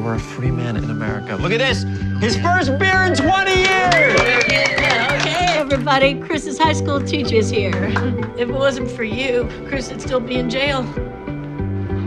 we're a free man in America. Look at this! His first beer in 20 years! Okay, everybody, Chris's high school teacher's here. If it wasn't for you, Chris would still be in jail.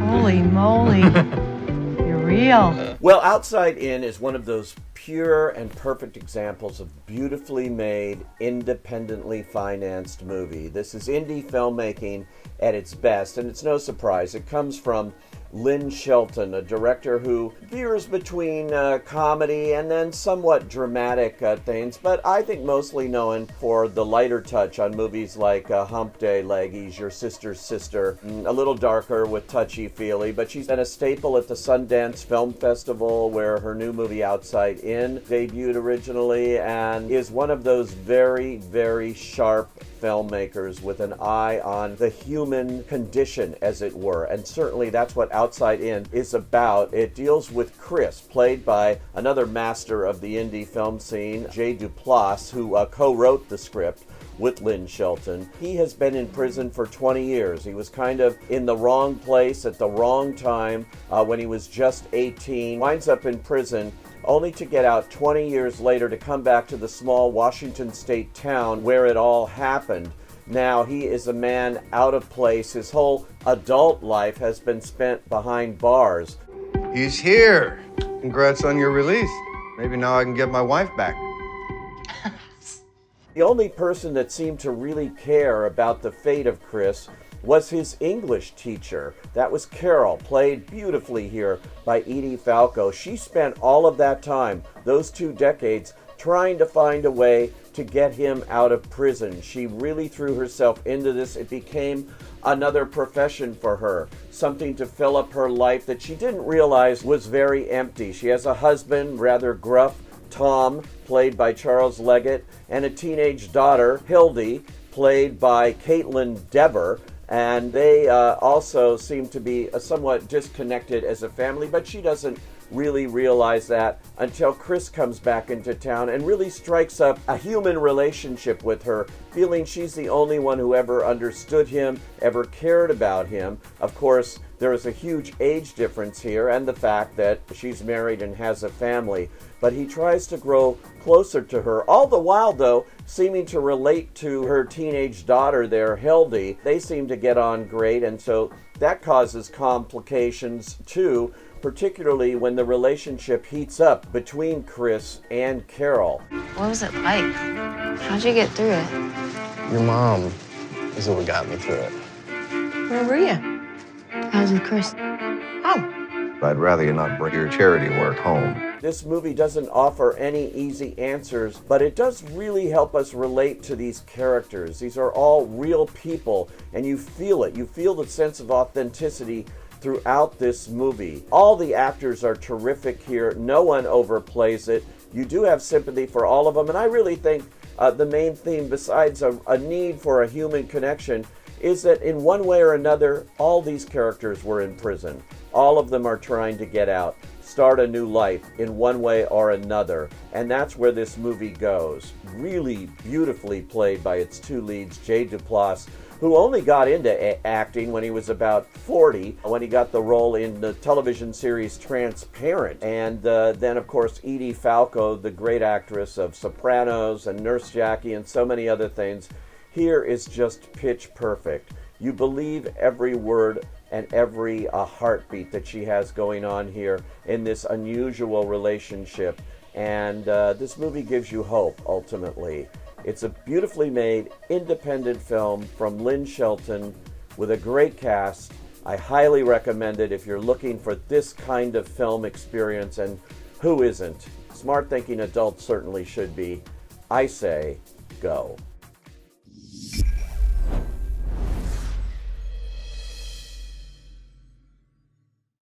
Holy moly. You're real. Well, Outside In is one of those pure and perfect examples of beautifully made, independently financed movie. This is indie filmmaking at its best, and it's no surprise. It comes from Lynn Shelton, a director who veers between comedy and then somewhat dramatic things, but I think mostly known for the lighter touch on movies like Hump Day, Leggies, Your Sister's Sister, a little darker with touchy-feely, but she's been a staple at the Sundance Film Festival where her new movie Outside In debuted originally, and is one of those very, very sharp filmmakers with an eye on the human condition, as it were, and certainly that's what Outside In is about. It deals with Chris, played by another master of the indie film scene, Duplass, who co-wrote the script with Lynn Shelton. He has been in prison for 20 years. He was kind of in the wrong place at the wrong time when he was just 18, winds up in prison only to get out 20 years later to come back to the small Washington state town where it all happened. Now he is a man out of place. His whole adult life has been spent behind bars. He's here. Congrats on your release. Maybe now I can get my wife back. The only person that seemed to really care about the fate of Chris was his English teacher. That was Carol, played beautifully here by Edie Falco. She spent all of that time, those 2 decades, trying to find a way to get him out of prison. She really threw herself into this. It became another profession for her, something to fill up her life that she didn't realize was very empty. She has a husband, rather gruff, Tom, played by Charles Leggett, and a teenage daughter, Hildy, played by Caitlin Dever. And they also seem to be somewhat disconnected as a family, but she doesn't really realize that until Chris comes back into town and really strikes up a human relationship with her, feeling she's the only one who ever understood him, ever cared about him. Of course, there is a huge age difference here and the fact that she's married and has a family, but he tries to grow closer to her, all the while, though, seeming to relate to her teenage daughter there, Hildy. They seem to get on great, and so that causes complications, too, particularly when the relationship heats up between Chris and Carol. What was it like? How'd you get through it? Your mom is what got me through it. Where were you? I was with Chris. Oh. I'd rather you not bring your charity work home. This movie doesn't offer any easy answers, but it does really help us relate to these characters. These are all real people, and you feel it. You feel the sense of authenticity throughout this movie. All the actors are terrific here. No one overplays it. You do have sympathy for all of them, and I really think the main theme, besides a need for a human connection, is that in one way or another, all these characters were in prison. All of them are trying to get out, start a new life in one way or another, and that's where this movie goes. Really beautifully played by its 2 leads, Duplass, who only got into acting when he was about 40, when he got the role in the television series Transparent. And then, of course, Edie Falco, the great actress of Sopranos and Nurse Jackie and so many other things. Here is just pitch perfect. You believe every word and every heartbeat that she has going on here in this unusual relationship. And this movie gives you hope, ultimately. It's a beautifully made, independent film from Lynn Shelton with a great cast. I highly recommend it if you're looking for this kind of film experience, and who isn't? Smart thinking adults certainly should be. I say, go.